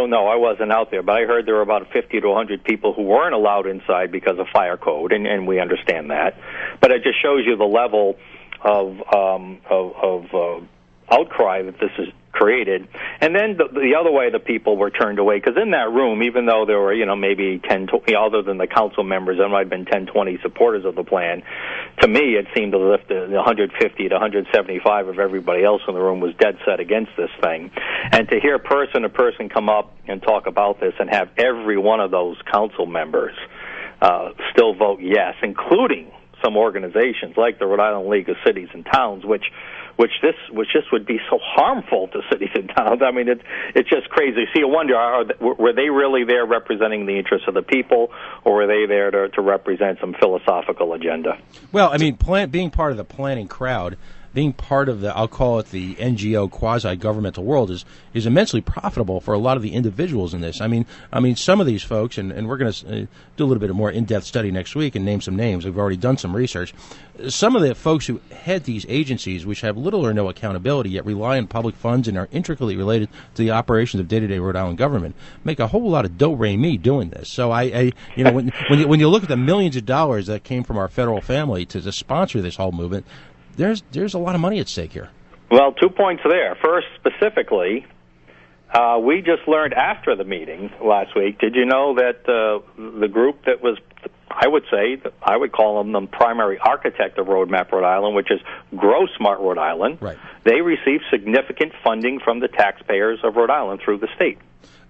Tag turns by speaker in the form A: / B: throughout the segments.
A: don't know. I wasn't out there, but I heard there were about 50 to 100 people who weren't allowed inside because of fire code, and we understand that. But it just shows you the level of outcry that this has created. And then the other way the people were turned away, because in that room, even though there were, maybe 10, other than the council members, there might have been 10, 20 supporters of the plan, to me it seemed as if the 150 to 175 of everybody else in the room was dead set against this thing. And to hear person to person come up and talk about this and have every one of those council members still vote yes, including some organizations like the Rhode Island League of Cities and Towns, which would be so harmful to cities and towns. I mean, it's just crazy. So you wonder, were they really there representing the interests of the people, or were they there to represent some philosophical agenda?
B: Well, I mean, being part of the planning crowd, being part of the, I'll call it the NGO quasi-governmental world is immensely profitable for a lot of the individuals in this. I mean, some of these folks, and we're going to do a little bit more in-depth study next week and name some names. We've already done some research. Some of the folks who head these agencies, which have little or no accountability, yet rely on public funds and are intricately related to the operations of day-to-day Rhode Island government, make a whole lot of do-re-mi doing this. So when you look at the millions of dollars that came from our federal family to sponsor this whole movement, there's a lot of money at stake here.
A: Well, 2 points there. First, specifically, we just learned after the meeting last week, did you know that the group that was, I would call them the primary architect of Roadmap Rhode Island, which is Grow Smart Rhode Island, right. They received significant funding from the taxpayers of Rhode Island through the state.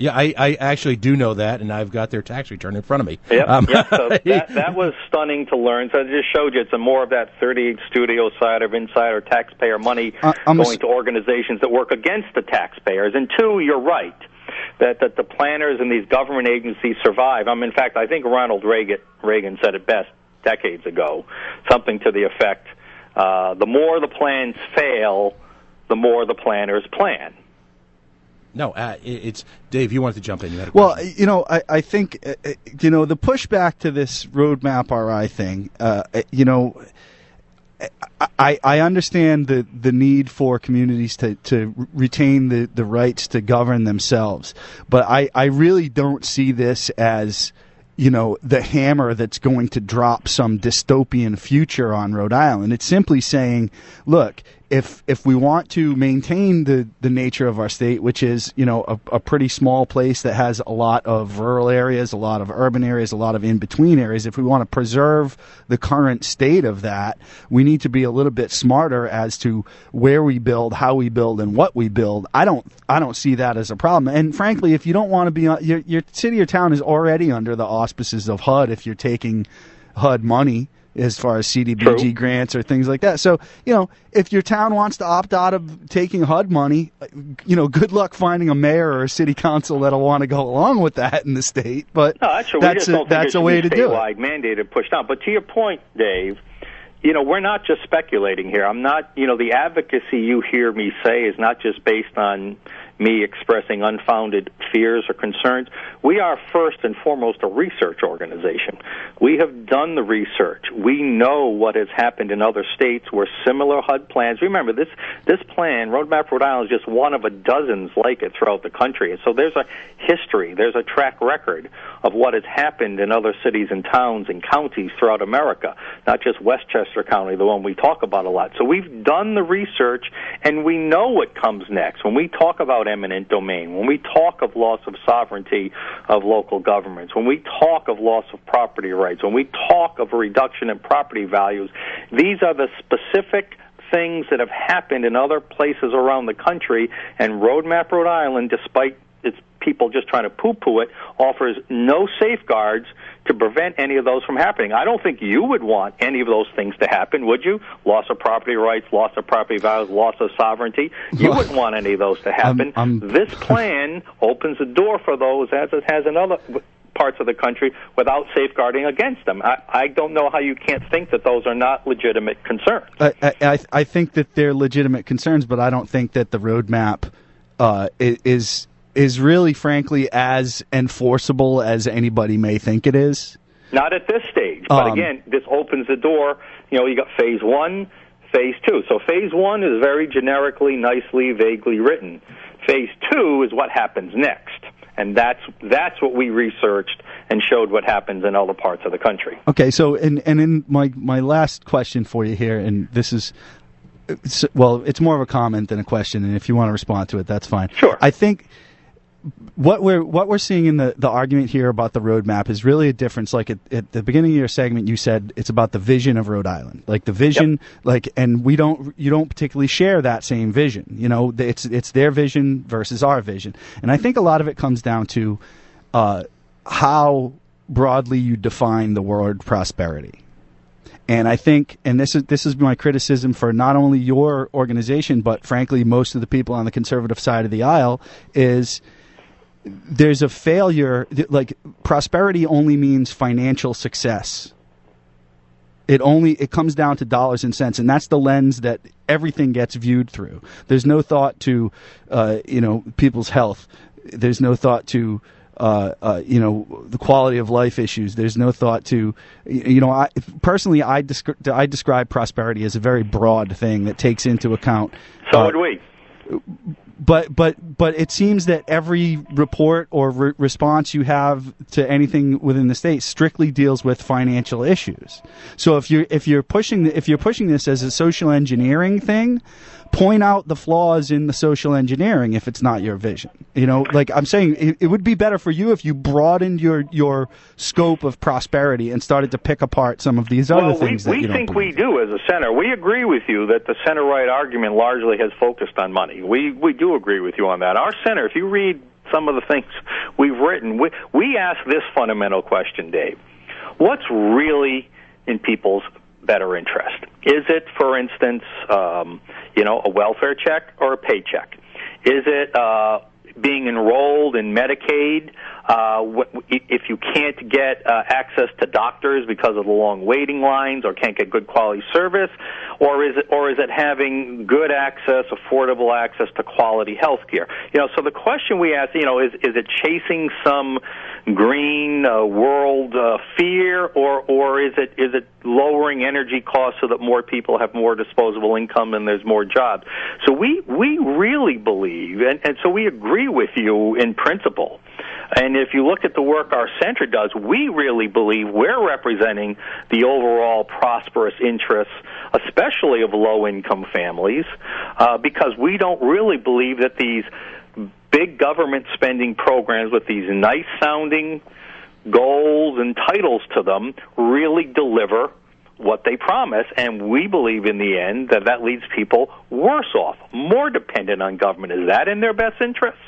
B: Yeah, I actually do know that, and I've got their tax return in front of me.
A: Yep. So that was stunning to learn. So it just showed you it's more of that 38 studio side of insider taxpayer money going to organizations that work against the taxpayers. And two, you're right, that the planners and these government agencies survive. In fact, I think Ronald Reagan said it best decades ago, something to the effect, the more the plans fail, the more the planners plan.
B: No, it's Dave. You wanted to jump in. You had a
C: question. Well, I think the pushback to this Roadmap RI thing. I understand the need for communities to retain the rights to govern themselves, but I really don't see this as the hammer that's going to drop some dystopian future on Rhode Island. It's simply saying, look, if we want to maintain the nature of our state, which is, a pretty small place that has a lot of rural areas, a lot of urban areas, a lot of in-between areas, if we want to preserve the current state of that, we need to be a little bit smarter as to where we build, how we build, and what we build. I don't see that as a problem. And frankly, if you don't want to be, your city or town is already under the auspices of HUD if you're taking HUD money as far as CDBG True. Grants or things like that. So, if your town wants to opt out of taking HUD money, good luck finding a mayor or a city council that'll want to go along with that in the state. But
A: no, that's a way to do it. Mandated, pushed down. But to your point, Dave, we're not just speculating here. I'm not, the advocacy you hear me say is not just based on me expressing unfounded fears or concerns. We are first and foremost a research organization. We have done the research. We know what has happened in other states where similar HUD plans. Remember, this plan, Roadmap Rhode Island, is just one of a dozens like it throughout the country. And so there's a history, there's a track record of what has happened in other cities and towns and counties throughout America, not just Westchester County, the one we talk about a lot. So we've done the research, and we know what comes next. When we talk about eminent domain, when we talk of loss of sovereignty of local governments, when we talk of loss of property rights, when we talk of a reduction in property values, these are the specific things that have happened in other places around the country, and Roadmap Rhode Island, despite its people just trying to poo-poo it, offers no safeguards to prevent any of those from happening. I don't think you would want any of those things to happen, would you? Loss of property rights, loss of property values, loss of sovereignty. You wouldn't want any of those to happen. This plan opens the door for those, as it has in other parts of the country, without safeguarding against them. I don't know how you can't think that those are not legitimate concerns.
C: I think that they're legitimate concerns, but I don't think that the roadmap is really, frankly, as enforceable as anybody may think it is.
A: Not at this stage. But again, this opens the door. You got phase one, phase two. So phase one is very generically, nicely, vaguely written. Phase two is what happens next. And that's what we researched and showed what happens in other parts of the country.
C: Okay, so and in my last question for you here, and this is, well, it's more of a comment than a question, and if you want to respond to it, that's fine.
A: Sure.
C: I think what we're seeing in the argument here about the roadmap is really a difference. Like at the beginning of your segment, you said it's about the vision of Rhode Island, like the vision, yep. Like, and you don't particularly share that same vision. You know, it's their vision versus our vision, and I think a lot of it comes down to how broadly you define the word prosperity. And I think, and this is my criticism for not only your organization, but frankly most of the people on the conservative side of the aisle, is there's a failure. Like, prosperity only means financial success. It comes down to dollars and cents, and that's the lens that everything gets viewed through. There's no thought to people's health. There's no thought to the quality of life issues. There's no thought to, I personally, I describe prosperity as a very broad thing that takes into account.
A: So would we.
C: But it seems that every report or response you have to anything within the state strictly deals with financial issues. So if you're pushing this as a social engineering thing, point out the flaws in the social engineering if it's not your vision. Like I'm saying, it would be better for you if you broadened your scope of prosperity and started to pick apart some of these other things that you don't believe.
A: We do as a center. We agree with you that the center-right argument largely has focused on money. We do agree with you on that. Our center, if you read some of the things we've written, we ask this fundamental question, Dave. What's really in people's better interest? Is it, for instance, a welfare check or a paycheck? Is it being enrolled in Medicaid if you can't get access to doctors because of the long waiting lines or can't get good quality service? Or is it having good access, affordable access to quality health care? So the question we ask, is it chasing some green world fear, or is it lowering energy costs so that more people have more disposable income and there's more jobs? So we really believe, and so we agree with you in principle. And if you look at the work our center does, we really believe we're representing the overall prosperous interests, especially of low-income families, because we don't really believe that these big government spending programs with these nice-sounding goals and titles to them really deliver what they promise, and we believe in the end that leaves people worse off, more dependent on government. Is that in their best interests?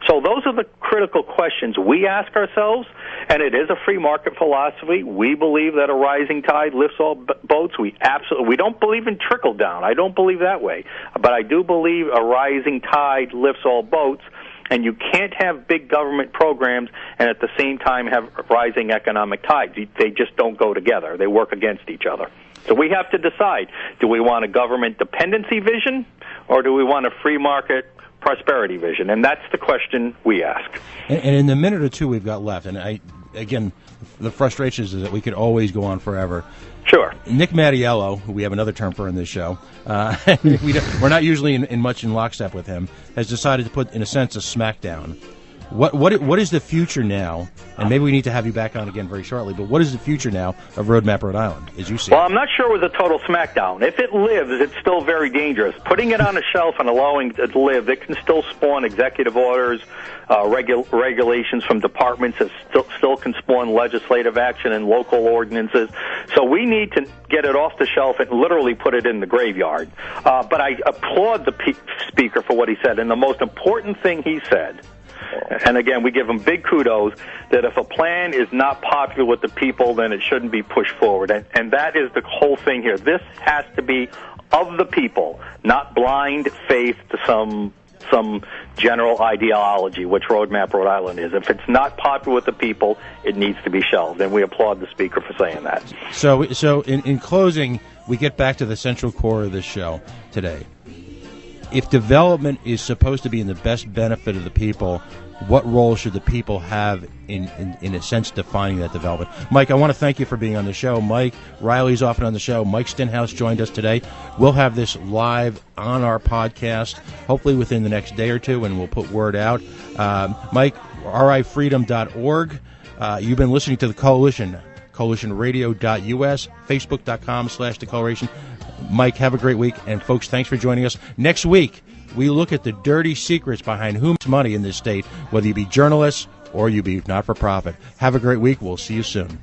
A: So those are the critical questions we ask ourselves, and it is a free market philosophy. We believe that a rising tide lifts all boats. We don't believe in trickle down. I don't believe that way, but I do believe a rising tide lifts all boats. And you can't have big government programs and at the same time have rising economic tides. They just don't go together. They work against each other. So we have to decide, do we want a government dependency vision or do we want a free market prosperity vision? And that's the question we ask.
B: And in the minute or two we've got left, and again, the frustration is that we could always go on forever.
A: Sure.
B: Nick Mattiello, who we have another term for in this show, we're not usually much in lockstep with him, has decided to put, in a sense, a smackdown. What is the future now? And maybe we need to have you back on again very shortly, but what is the future now of Roadmap Rhode Island, as you see it?
A: Well, I'm not sure it was a total smackdown. If it lives, it's still very dangerous. Putting it on a shelf and allowing it to live, it can still spawn executive orders, regulations from departments that still can spawn legislative action and local ordinances. So we need to get it off the shelf and literally put it in the graveyard. But I applaud the speaker for what he said, and the most important thing he said, and again, we give him big kudos, that if a plan is not popular with the people, then it shouldn't be pushed forward. And that is the whole thing here. This has to be of the people, not blind faith to some general ideology, which Roadmap Rhode Island is. If it's not popular with the people, it needs to be shelved, and we applaud the speaker for saying that.
B: So in closing, we get back to the central core of this show today. If development is supposed to be in the best benefit of the people, what role should the people have in a sense defining that development? Mike, I want to thank you for being on the show. Mike Riley's often on the show. Mike Stenhouse joined us today. We'll have this live on our podcast, hopefully within the next day or two, and we'll put word out. Mike, rifreedom.org. You've been listening to The Coalition, coalitionradio.us, facebook.com/thecoloration. Mike, have a great week. And, folks, thanks for joining us. Next week, we look at the dirty secrets behind whom's money in this state, whether you be journalists or you be not-for-profit. Have a great week. We'll see you soon.